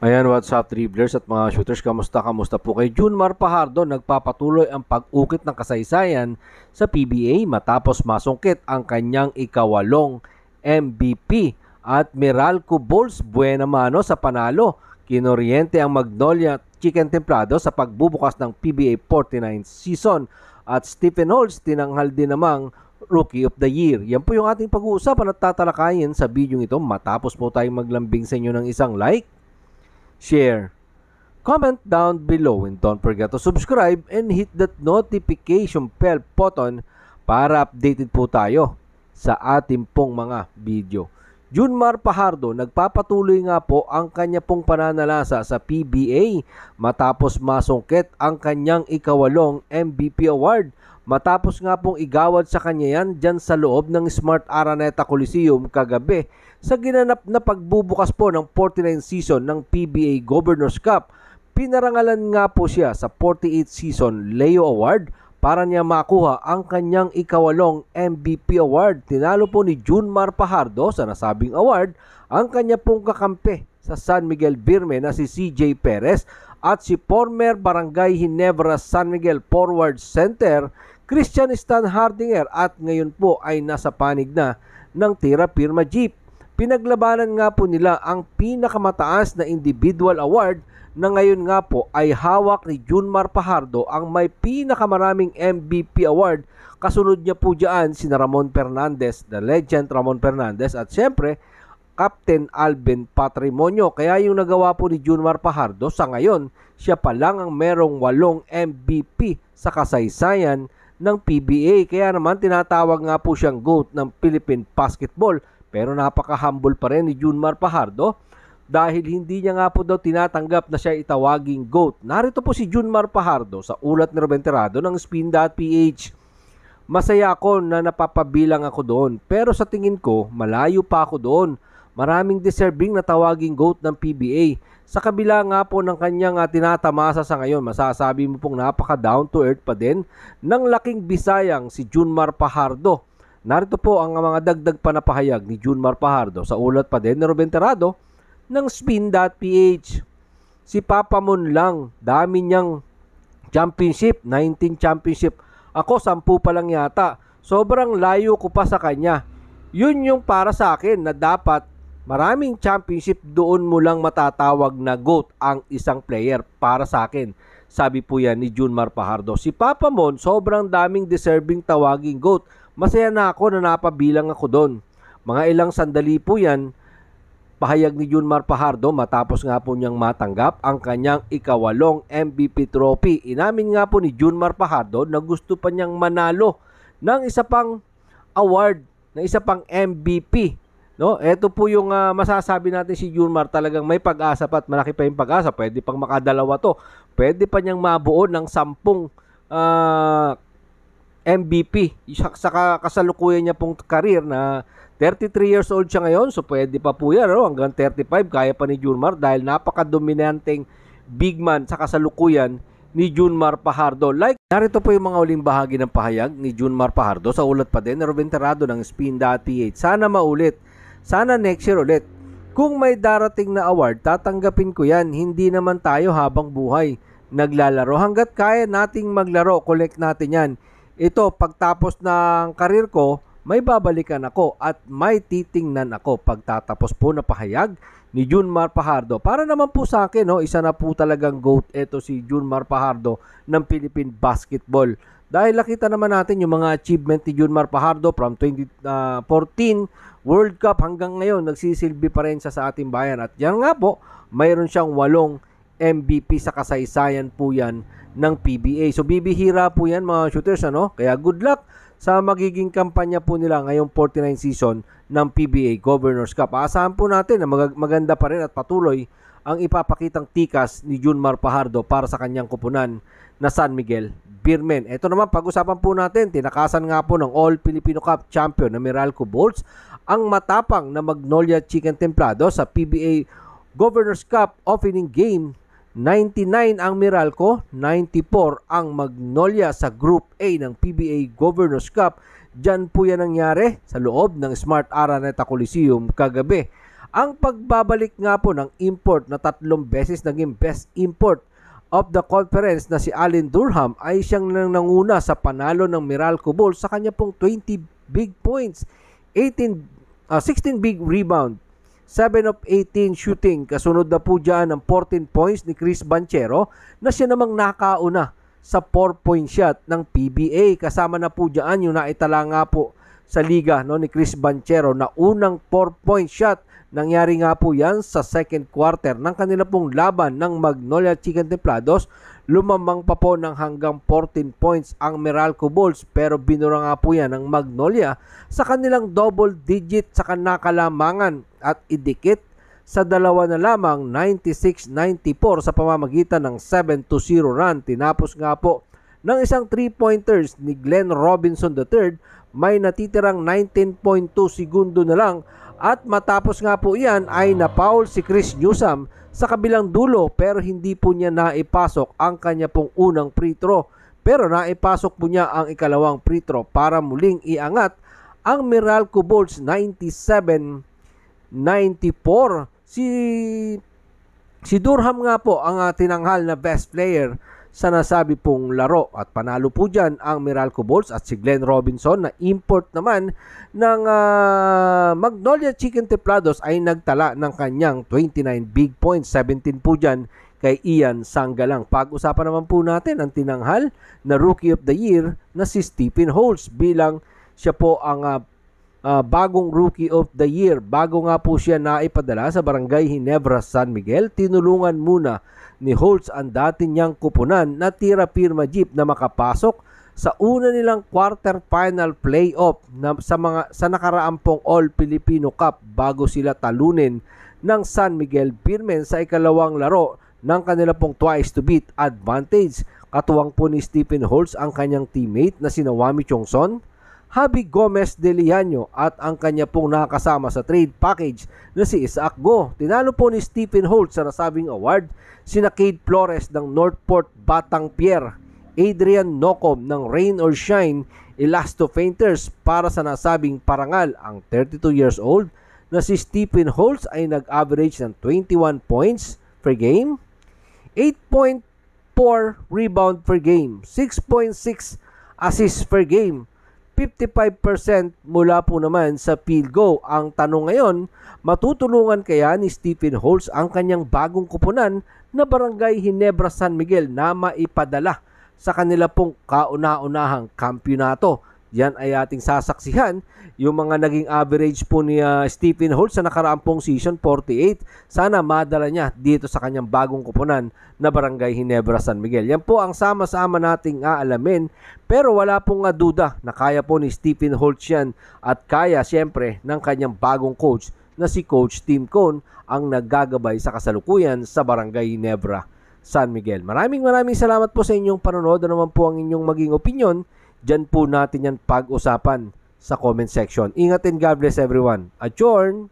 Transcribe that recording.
Ayan, what's up dribblers at mga shooters, kamusta po kay Junmar Fajardo? Nagpapatuloy ang pag-ukit ng kasaysayan sa PBA matapos masungkit ang kanyang ikawalong MVP. At Meralco Bulls buena mano sa panalo, kinoriente ang Magnolia Chicken Templado sa pagbubukas ng PBA 49 season. At Stephen Holtz tinanghal din namang Rookie of the Year. Yan po yung ating pag-uusapan at tatalakayin sa video ito matapos po tayong maglambing sa inyo ng isang like, share, comment down below, and don't forget to subscribe and hit that notification bell button para updated po tayo sa ating pong mga video. Junmar Fajardo, nagpapatuloy nga po ang kanya pong pananalasa sa PBA matapos masungkit ang kanyang ikawalong MVP award. Matapos nga pong igawad sa kanya yan dyan sa loob ng Smart Araneta Coliseum kagabi sa ginanap na pagbubukas po ng 49 season ng PBA Governors Cup. Pinarangalan nga po siya sa 48 season Leo Award para niya makuha ang kanyang ikawalong MVP award. Tinalo po ni Junmar Fajardo sa nasabing award ang kanya pong kakampi sa San Miguel Birmen na si CJ Perez at si former Barangay Ginebra San Miguel Forward Center Christian Stan Hardinger, at ngayon po ay nasa panig na ng Tira Firma Jeep. Pinaglabanan nga po nila ang pinakamataas na individual award na ngayon nga po ay hawak ni Junmar Fajardo ang may pinakamaraming MVP award. Kasunod niya po dyan si Ramon Fernandez, the legend Ramon Fernandez, at siyempre Captain Alvin Patrimonio. Kaya yung nagawa po ni Junmar Fajardo sa ngayon, siya pa lang ang merong 8 MVP sa kasaysayan ng PBA. Kaya naman tinatawag nga po siyang GOAT ng Philippine Basketball. Pero napaka-humble pa rin ni Junmar Fajardo dahil hindi niya nga po daw tinatanggap na siya itawaging GOAT. Narito po si Junmar Fajardo sa ulat ni Ruben Tirado ng Spin.ph. Masaya ako na napapabilang ako doon, pero sa tingin ko malayo pa ako doon. Maraming deserving na tawaging GOAT ng PBA. Sa kabila nga po ng kanyang tinatamasa sa ngayon, masasabi mo pong napaka down to earth pa din ng laking Bisayang si Junmar Fajardo. Narito po ang mga dagdag pa na pahayag ni Junmar Fajardo sa ulat pa din ni Ruben Tirado ng Spin.ph. Si Papa Mon lang, dami niyang championship, 19 championship. Ako 10 pa lang yata. Sobrang layo ko pa sa kanya. Yun yung para sa akin na dapat maraming championship, doon mo lang matatawag na GOAT ang isang player para sa akin. Sabi po yan ni Junmar Fajardo. Si Papa Mon, sobrang daming deserving tawaging GOAT. Masaya na ako na napabilang ako doon. Mga ilang sandali po yan, pahayag ni Junmar Fajardo matapos nga po niyang matanggap ang kanyang ikawalong MVP trophy. Inamin nga po ni Junmar Fajardo na gusto pa niyang manalo ng isa pang award, ng isa pang MVP. No, ito po yung masasabi natin si Junmar, talagang may pag-asa pa at malaki pa yung pag-asa. Pwede pang makadalawa to. Pwede pa niyang mabuo ng 10 MVP. Sa kasalukuyan niya pong career na 33 years old siya ngayon. So pwede pa po yan, no? Hanggang 35 kaya pa ni Junmar dahil napaka-dominanteng big man sa kasalukuyan ni Junmar Fajardo. Narito po yung mga uling bahagi ng pahayag ni Junmar Fajardo sa ulat pa din na Ruben Tirado ng Spin.ph. Sana maulit. Sana next year ulit. Kung may darating na award, tatanggapin ko yan. Hindi naman tayo habang buhay naglalaro. Hanggat kaya nating maglaro, collect natin yan. Ito, pagtapos ng karir ko, may babalikan ako at may titingnan ako pagtatapos po na pahayag ni Junmar Fajardo. Para naman po sa akin, no, isa na po talagang GOAT ito si Junmar Fajardo ng Philippine Basketball. Dahil nakita naman natin yung mga achievement ni Junmar Fajardo from 2014 World Cup hanggang ngayon, nagsisilbi pa rin siya sa ating bayan. At yan nga po, mayroon siyang 8 MVP sa kasaysayan po yan ng PBA. So bibihira po yan mga shooters, ano? Kaya good luck sa magiging kampanya po nila ngayong 49 season ng PBA Governors Cup. Aasahan po natin na maganda pa rin at patuloy ang ipapakitang tikas ni Junmar Fajardo para sa kanyang kupunan na San Miguel Birmen. Ito naman, pag-usapan po natin, tinakasan nga po ng All Filipino Cup champion na Meralco Bulls ang matapang na Magnolia Chicken Templado sa PBA Governors Cup opening game. 99 ang Meralco, 94 ang Magnolia sa Group A ng PBA Governors Cup. Diyan po yan nangyari sa loob ng Smart Araneta Coliseum kagabi. Ang pagbabalik nga po ng import na 3 beses naging best import of the conference na si Allen Durham ay siyang nanguna sa panalo ng Meralco Bulls sa kanya pong 20 big points, 16 big rebound, 7 of 18 shooting. Kasunod na po dyan ng 14 points ni Chris Banchero na siya namang nakauna sa 4-point shot ng PBA. Kasama na po dyan yung naitala nga po sa liga ni Chris Banchero na unang 4-point shot. Nangyari nga po yan sa second quarter ng kanila pong laban ng Magnolia Chicken Templados. Lumamang pa po ng hanggang 14 points ang Meralco Bulls, pero binura nga po yan ng Magnolia sa kanilang double digit sa kanakalamangan at idikit sa dalawa na lamang 96-94 sa pamamagitan ng 7-0 run. Tinapos nga po ng isang 3-pointers ni Glenn Robinson III. May natitirang 19.2 segundo na lang at matapos nga po yan ay na-foul si Chris Newsome sa kabilang dulo, pero hindi po niya naipasok ang kanya pong unang free throw. Pero naipasok po niya ang ikalawang free throw para muling iangat ang Meralco Bulls 97-94. Si Durham nga po ang tinanghal na best player sa nasabi pong laro at panalo po dyan ang Meralco Bulls at si Glenn Robinson na import naman ng Magnolia Chicken Templados ay nagtala ng kanyang 29 big points, 17 po dyan kay Ian Sanggalang. Pag-usapan naman po natin ang tinanghal na Rookie of the Year na si Stephen Holtz bilang siya po ang bagong Rookie of the Year. Bago nga po siya naipadala sa Barangay Ginebra, San Miguel, tinulungan muna ni Holtz ang dati niyang kupunan na Tira Firma Jeep na makapasok sa una nilang quarter-final playoff sa nakaraang pong All-Filipino Cup bago sila talunin ng San Miguel Beermen sa ikalawang laro ng kanila pong twice-to-beat advantage. Katuwang po ni Stephen Holtz ang kanyang teammate na sina Wami Chongson, Javi Gomez de Liano at ang kanya pong nakasama sa trade package na si Isaac Go. Tinalo po ni Stephen Holtz sa nasabing award sina Cade Flores ng Northport Batang Pier, Adrian Nocom ng Rain or Shine Elasto Painters. Para sa nasabing parangal, ang 32 years old na si Stephen Holtz ay nag-average ng 21 points per game, 8.4 rebound per game, 6.6 assists per game, 55% mula po naman sa field goal. Ang tanong ngayon, matutulungan kaya ni Stephen Holtz ang kanyang bagong kupunan na Barangay Ginebra San Miguel na maipadala sa kanila pong kauna-unahang kampyonato? Yan ay ating sasaksihan. Yung mga naging average po ni Stephen Holtz sa nakaraang pong season, 48. Sana madala niya dito sa kanyang bagong kupunan na Barangay Ginebra San Miguel. Yan po ang sama-sama nating aalamin. Pero wala pong duda na kaya po ni Stephen Holtz yan at kaya siyempre ng kanyang bagong coach na si Coach Tim Cone ang naggagabay sa kasalukuyan sa Barangay Ginebra San Miguel. Maraming salamat po sa inyong panonood. Ano naman po ang inyong maging opinion? Diyan po natin yan pag-usapan sa comment section. Ingat and God bless everyone. Adjourn!